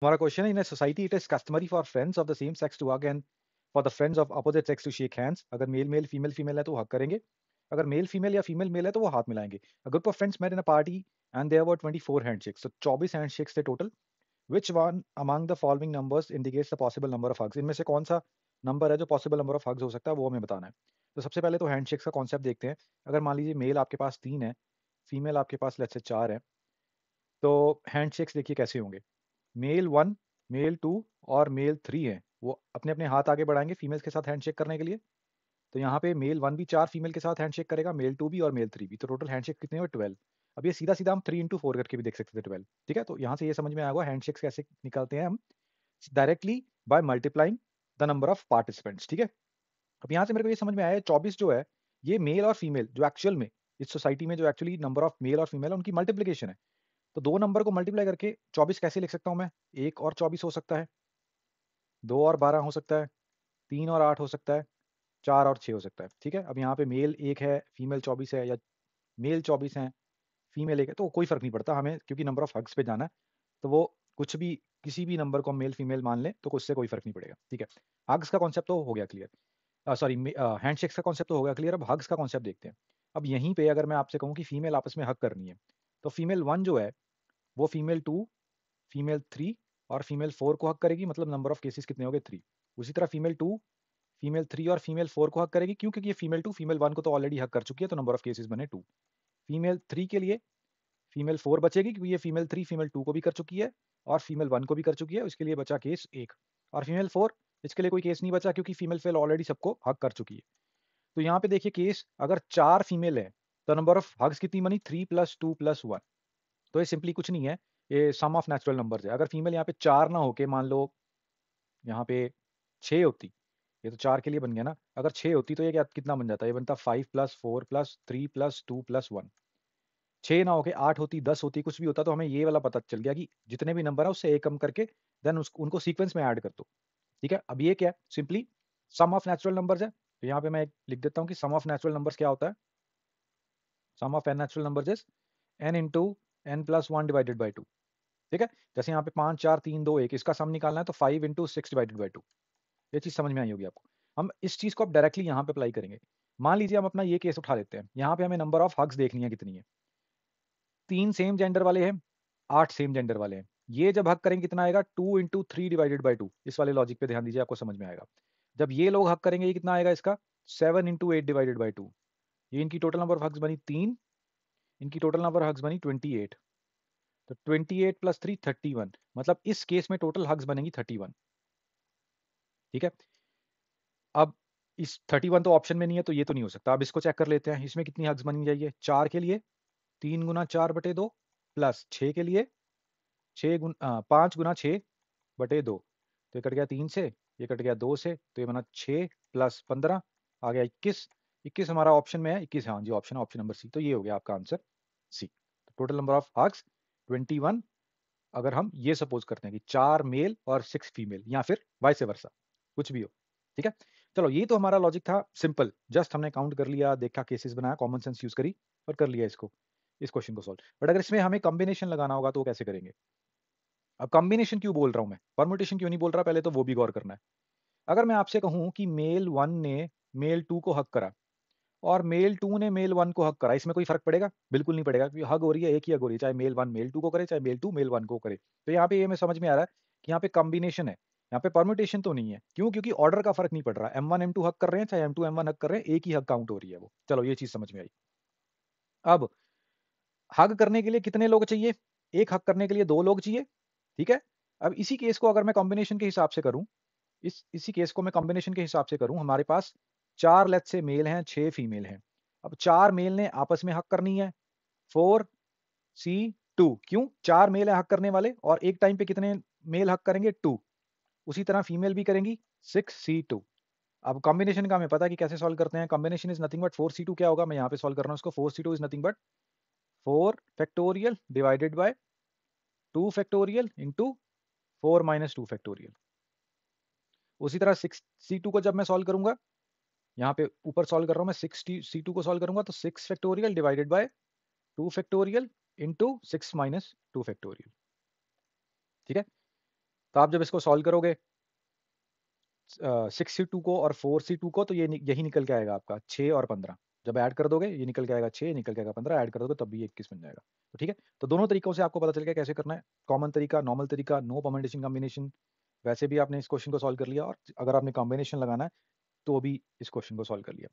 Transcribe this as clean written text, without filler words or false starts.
हमारा क्वेश्चन है, in a society it is customary for friends of the same sex to hug and for the friends of opposite sex to shake hands. अगर male male female female है तो वो hug करेंगे, अगर male female या female male है तो वो हाथ मिलाएंगे। A group of friends met in a party and there were 24 handshakes, तो 24 हैंडशेक्स थे total. Which one among the following numbers indicates the possible number of hugs, इनमें से कौन सा नंबर है जो पॉसिबल नंबर ऑफ हग्स हो सकता है वो हमें बताना है। तो सबसे पहले तो हैंडशेक्स का कॉन्सेप्ट देखते हैं। अगर मान लीजिए मेल आपके पास 3 है, फीमेल आपके पास लेट्स से 4 है, तो हैंडशेक्स देखिए कैसे होंगे। मेल 1, मेल 2 और मेल 3 हैं, वो अपने-अपने हाथ आगे बढ़ाएँगे फीमेल्स के साथ हैंडशेक करने के लिए। तो यहाँ पे मेल 1 भी 4 फीमेल के साथ हैंडशेक करेगा, मेल 2 भी और मेल 3 भी। तो टोटल हैंडशेक कितने हुए 12। अब ये सीधा-सीधा हम 3 इंटू 4 करके भी देख सकते थे 12, ठीक है? तो यहाँ से ये समझ में आया होगा हैंडशेक्स कैसे निकालते हैं हम, directly by multiplying the number of participants, ठीक है? अब यहाँ से मेरे को ये समझ में आया 24 जो है, ये मेल और फीमेल जो एक्चुअल में इस सोसाइटी में जो एक्चुअली नंबर ऑफ मेल और फीमेल है उनकी मल्टीप्लिकेशन है। तो 2 नंबर को मल्टीप्लाई करके 24 कैसे लिख सकता हूँ मैं? 1 और 24 हो सकता है, 2 और 12 हो सकता है, 3 और 8 हो सकता है, 4 और 6 हो सकता है, ठीक है? अब यहाँ पे मेल 1 है, फीमेल 24 है, या मेल 24 हैं, फीमेल 1 है, तो कोई फ़र्क नहीं पड़ता हमें, क्योंकि नंबर ऑफ हग्स पे जाना है, तो वो कुछ भी किसी भी नंबर को हम मेल फीमेल मान लें, तो उससे कोई फ़र्क नहीं पड़ेगा, ठीक है? हग्स का कॉन्सेप्ट तो हो गया क्लियर। सॉरी, हैंडशेक्स का कॉन्सेप्ट तो हो गया क्लियर, अब हग्स का कॉन्सेप्ट देखते हैं। अब यहीं पे अगर मैं आपसे कहूँ कि फीमेल आपस में हग करनी है, तो फीमेल 1 जो है, वो फीमेल 2, फीमेल 3 और फीमेल 4 को हग करेगी, मतलब नंबर ऑफ केसेस कितने हो गए 3। उसी तरह फीमेल 2, फीमेल 3 और फीमेल 4 को हग करेगी, क्यों? क्योंकि ये फीमेल 2 फीमेल 1 को तो ऑलरेडी हग कर चुकी है, तो नंबर ऑफ केसेस बने 2। फीमेल 3 के लिए फीमेल 4 बचेगी, क्योंकि ये फीमेल 3 फीमेल 2 को भी कर चुकी है और फीमेल 1 को भी कर चुकी है, इसके लिए बचा केस 1। और फीमेल 4, इसके लिए कोई केस नहीं बचा, क्योंकि फीमेल फेल ऑलरेडी सबको हग कर चुकी है। तो यहाँ पे देखिए केस, अगर 4 फीमेल है, तो नंबर ऑफ हग्स कितनी बनी? 3 + 2 + 1। तो ये सिंपली कुछ नहीं है, ये सम ऑफ नेचुरल नंबर्स है। अगर फीमेल यहाँ पे 4 ना होके मान लो यहाँ पे 6 होती, ये तो 4 के लिए बन गया ना, अगर 6 होती तो ये क्या कितना बन जाता? ये बनता 5 + 4 + 3 + 2 + 1। 6 ना होके 8 होती, 10 होती, कुछ भी होता, तो हमें ये वाला पता चल गया कि जितने भी नंबर है उससे 1 कम करके देन उस उनको सीक्वेंस में ऐड कर दो, ठीक है? अब ये क्या है? Simply some of natural numbers है। तो यहाँ पे मैं लिख देता हूँ कि सम ऑफ नेचुरल नंबर्स क्या होता है? Sum of n natural numbers is n into n + 1 divided by 2, ठीक है? जैसे यहाँ पे 5, 4, 3, 2, 1, इसका सम निकालना है तो 5 इंटू 6 डिवाइडेड बाय 2। ये चीज़ समझ में आई होगी आपको। हम इस चीज़ को अब डायरेक्टली यहाँ पे अप्लाई करेंगे। मान लीजिए हम अपना ये केस उठा लेते हैं। यहाँ पे हमें नंबर ऑफ हग्स देखनी है कितनी है। 3 सेम जेंडर वाले हैं, 8 सेम जेंडर वाले हैं। ये जब हग करेंगे कितना आएगा? 2 इंटू 3 डिवाइडेड बाय 2। इस वाले लॉजिक पे ध्यान दीजिए, आपको समझ में आएगा। जब ये लोग हग करेंगे, ये कितना आएगा इसका? 7 इंटू 8 डिवाइडेड बाय 2। ये इनकी टोटल नंबर ऑफ हग्स बनी 3, इनकी टोटल नंबर ऑफ हग्स बनी 28। तो 28 + 3 31, मतलब इस केस में टोटल हग्स बनेंगी 31, ठीक है? अब इस 31 तो ऑप्शन में नहीं है, तो ये तो नहीं हो सकता। अब इसको चेक कर लेते हैं, इसमें कितनी हग्स बनी जाइए? 4 के लिए 3 गुना 4/2 प्लस 6 के लिए 5 गुना 6/2। तो ये कट गया 3 से, ये कट गया 2 से, तो ये बना 6 + 15 आ गया 21। 21 हमारा ऑप्शन में है, 21, हाँ जी, ऑप्शन नंबर सी। तो ये हो गया आपका आंसर सी। तो टोटल नंबर ऑफ हग्स 21, अगर हम ये सपोज करते हैं कि 4 मेल और 6 फीमेल, या फिर वाइस वर्सा, कुछ भी हो, ठीक है? चलो, ये तो हमारा लॉजिक था सिंपल, जस्ट हमने काउंट कर लिया, देखा, केसेस बनाया, कॉमन सेंस यूज़ करी और कर लिया इसको, इस क्वेश्चन को सॉल्व। बट अगर इसमें हमें कॉम्बिनेशन लगाना होगा तो वो कैसे करेंगे? अब कॉम्बिनेशन क्यों बोल रहा हूँ मैं? परम्यूटेशन क्यों नहीं बोल रहा, पहले तो वो भी गौर करना है। अगर मैं आपसे कहूँ कि मेल 1 ने मेल 2 को हग करा और मेल 2 ने मेल 1 को हग करा, इसमें कोई फ़र्क पड़ेगा? बिल्कुल नहीं पड़ेगा, क्योंकि हग हो रही है, एक ही हग हो रही है, चाहे मेल 1 मेल 2 को करे, चाहे मेल 2 मेल 1 को करे। तो यहाँ पे ये हमें समझ में आ रहा है कि यहाँ पे कॉम्बिनेशन है, यहाँ पे परम्यूटेशन तो नहीं है। क्यों? क्योंकि ऑर्डर का फ़र्क नहीं पड़ रहा। M1 M2 हग कर रहे हैं, चाहे M2 M1 हग कर रहे हैं, एक ही हग काउंट हो रही है वो। चलो, ये चीज़ समझ में आई। अब हग करने के लिए कितने लोग चाहिए? एक हग करने के लिए 2 लोग चाहिए, ठीक है? अब इसी केस को अगर मैं कॉम्बिनेशन के हिसाब से करूँ, इसी केस को मैं कॉम्बिनेशन के हिसाब से करूँ, हमारे पास 4 लेट्स से मेल हैं, 6 फीमेल हैं। अब 4 मेल ने आपस में हग करनी है, 4C2, क्यों? 4 मेल है हग करने वाले, और एक टाइम पे कितने मेल हग करेंगे? 2। उसी तरह फीमेल भी करेंगी, 6C2। अब कॉम्बिनेशन का हमें पता है कि कैसे सॉल्व करते हैं। Combination is nothing but 4C2 क्या होगा? मैं यहाँ पे सॉल्व कर रहा हूँ इसको। 4C2 is nothing but 4 divided by 2 into 4 - 2। उसी तरह 6C2 को जब मैं सॉल्व करूँगा, यहाँ पे ऊपर सॉल्व कर रहा हूँ मैं, 6C2 को सॉल्व करूँगा तो 6 डिवाइडेड बाय 2 इंटू 6 - 2, ठीक है? तो आप जब इसको सॉल्व करोगे 6C2 को और 4C2 को, तो यही निकल के आएगा आपका 6 और 15। जब ऐड कर दोगे ये निकल के आएगा 6, निकल के आएगा 15, ऐड कर दोगे तब भी 21 बन जाएगा। तो ठीक है? तो दोनों तरीकों से आपको पता चल गया कैसे करना है। कॉमन तरीका, नॉर्मल तरीका, नो परम्यूटेशन कॉम्बिनेशन। वैसे भी आपने इस क्वेश्चन को सॉल्व कर लिया, और अगर आपने कॉम्बिनेशन लगाना है तो भी इस क्वेश्चन को सॉल्व कर लिया।